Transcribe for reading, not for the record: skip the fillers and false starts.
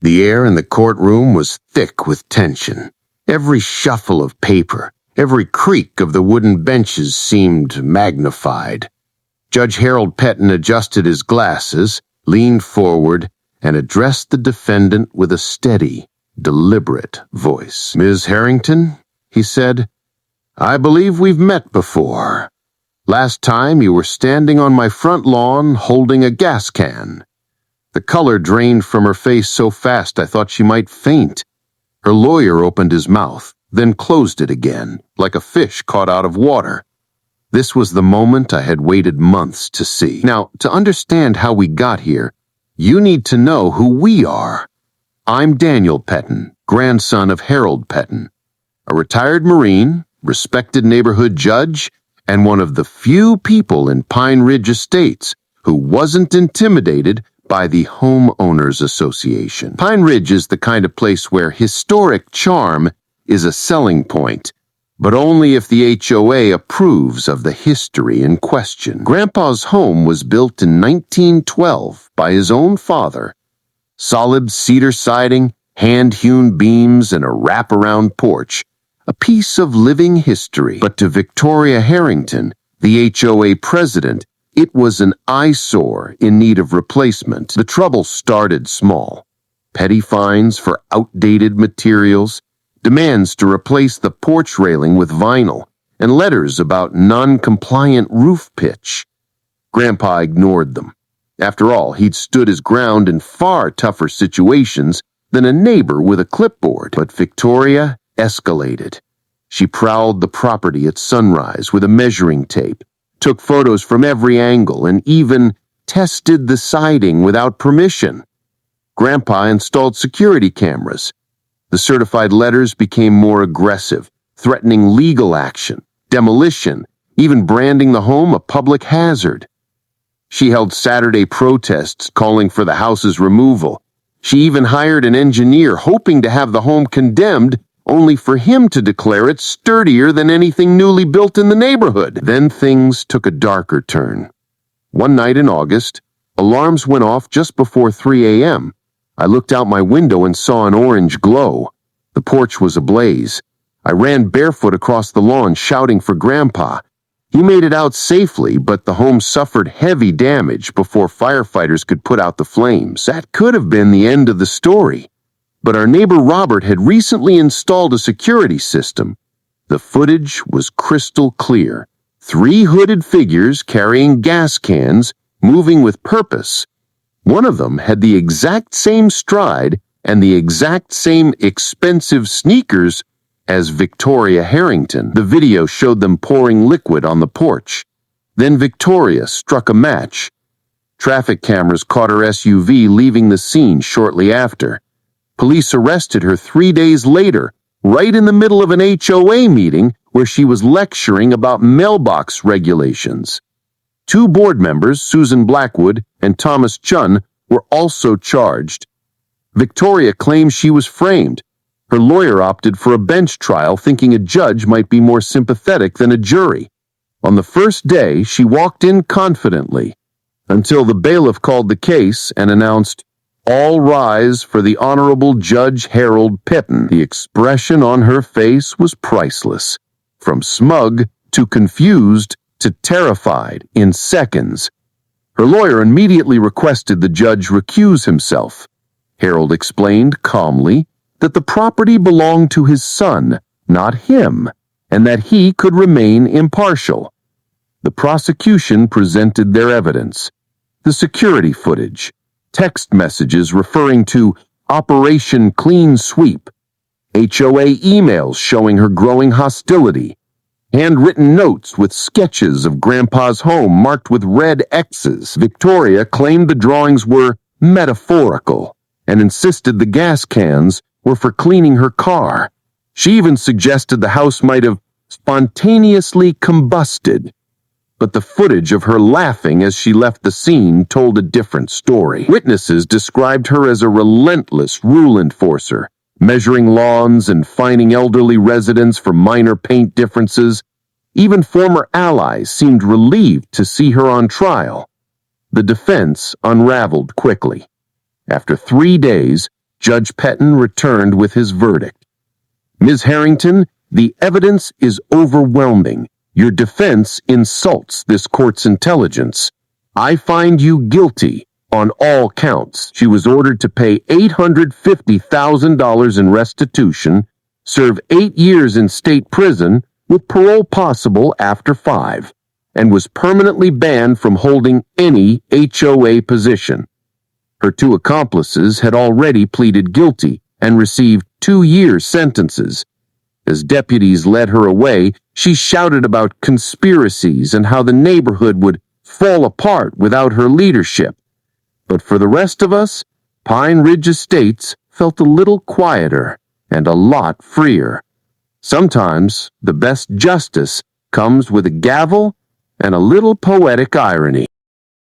The air in the courtroom was thick with tension. Every shuffle of paper, every creak of the wooden benches seemed magnified. Judge Harold Pettin adjusted his glasses, leaned forward, and addressed the defendant with a steady, deliberate voice. "Ms. Harrington," he said, "I believe we've met before. Last time you were standing on my front lawn holding a gas can." The color drained from her face so fast I thought she might faint. Her lawyer opened his mouth, then closed it again, like a fish caught out of water. This was the moment I had waited months to see. Now, to understand how we got here, you need to know who we are. I'm Daniel Pettin, grandson of Harold Pettin, a retired Marine, respected neighborhood judge, and one of the few people in Pine Ridge Estates who wasn't intimidated by the Homeowners Association. Pine Ridge is the kind of place where historic charm is a selling point, but only if the HOA approves of the history in question. Grandpa's home was built in 1912 by his own father. Solid cedar siding, hand-hewn beams, and a wraparound porch. A piece of living history. But to Victoria Harrington, the HOA president, it was an eyesore in need of replacement. The trouble started small. Petty fines for outdated materials, demands to replace the porch railing with vinyl, and letters about non-compliant roof pitch. Grandpa ignored them. After all, he'd stood his ground in far tougher situations than a neighbor with a clipboard. But Victoria escalated. She prowled the property at sunrise with a measuring tape, took photos from every angle, and even tested the siding without permission. Grandpa installed security cameras. The certified letters became more aggressive, threatening legal action, demolition, even branding the home a public hazard. She held Saturday protests calling for the house's removal. She even hired an engineer hoping to have the home condemned, only for him to declare it sturdier than anything newly built in the neighborhood. Then things took a darker turn. One night in August, alarms went off just before 3 a.m. I looked out my window and saw an orange glow. The porch was ablaze. I ran barefoot across the lawn shouting for Grandpa. He made it out safely, but the home suffered heavy damage before firefighters could put out the flames. That could have been the end of the story. But our neighbor Robert had recently installed a security system. The footage was crystal clear. 3 hooded figures carrying gas cans, moving with purpose. One of them had the exact same stride and the exact same expensive sneakers as Victoria Harrington. The video showed them pouring liquid on the porch. Then Victoria struck a match. Traffic cameras caught her SUV leaving the scene shortly after. Police arrested her 3 days later, right in the middle of an HOA meeting where she was lecturing about mailbox regulations. 2 board members, Susan Blackwood and Thomas Chun, were also charged. Victoria claims she was framed. Her lawyer opted for a bench trial, thinking a judge might be more sympathetic than a jury. On the first day, she walked in confidently, until the bailiff called the case and announced, "All rise for the Honorable Judge Harold Pettin." The expression on her face was priceless. From smug to confused to terrified in seconds. Her lawyer immediately requested the judge recuse himself. Harold explained calmly that the property belonged to his son, not him, and that he could remain impartial. The prosecution presented their evidence. The security footage, text messages referring to Operation Clean Sweep, HOA emails showing her growing hostility, handwritten notes with sketches of Grandpa's home marked with red X's. Victoria claimed the drawings were metaphorical and insisted the gas cans were for cleaning her car. She even suggested the house might have spontaneously combusted. But the footage of her laughing as she left the scene told a different story. Witnesses described her as a relentless rule enforcer, measuring lawns and fining elderly residents for minor paint differences. Even former allies seemed relieved to see her on trial. The defense unraveled quickly. After 3 days, Judge Pettin returned with his verdict. Ms. Harrington, the evidence is overwhelming. Your defense insults this court's intelligence. I find you guilty on all counts. She was ordered to pay $850,000 in restitution, serve 8 years in state prison with parole possible after 5, and was permanently banned from holding any HOA position. Her 2 accomplices had already pleaded guilty and received 2-year sentences. As deputies led her away, she shouted about conspiracies and how the neighborhood would fall apart without her leadership. But for the rest of us, Pine Ridge Estates felt a little quieter and a lot freer. Sometimes the best justice comes with a gavel and a little poetic irony.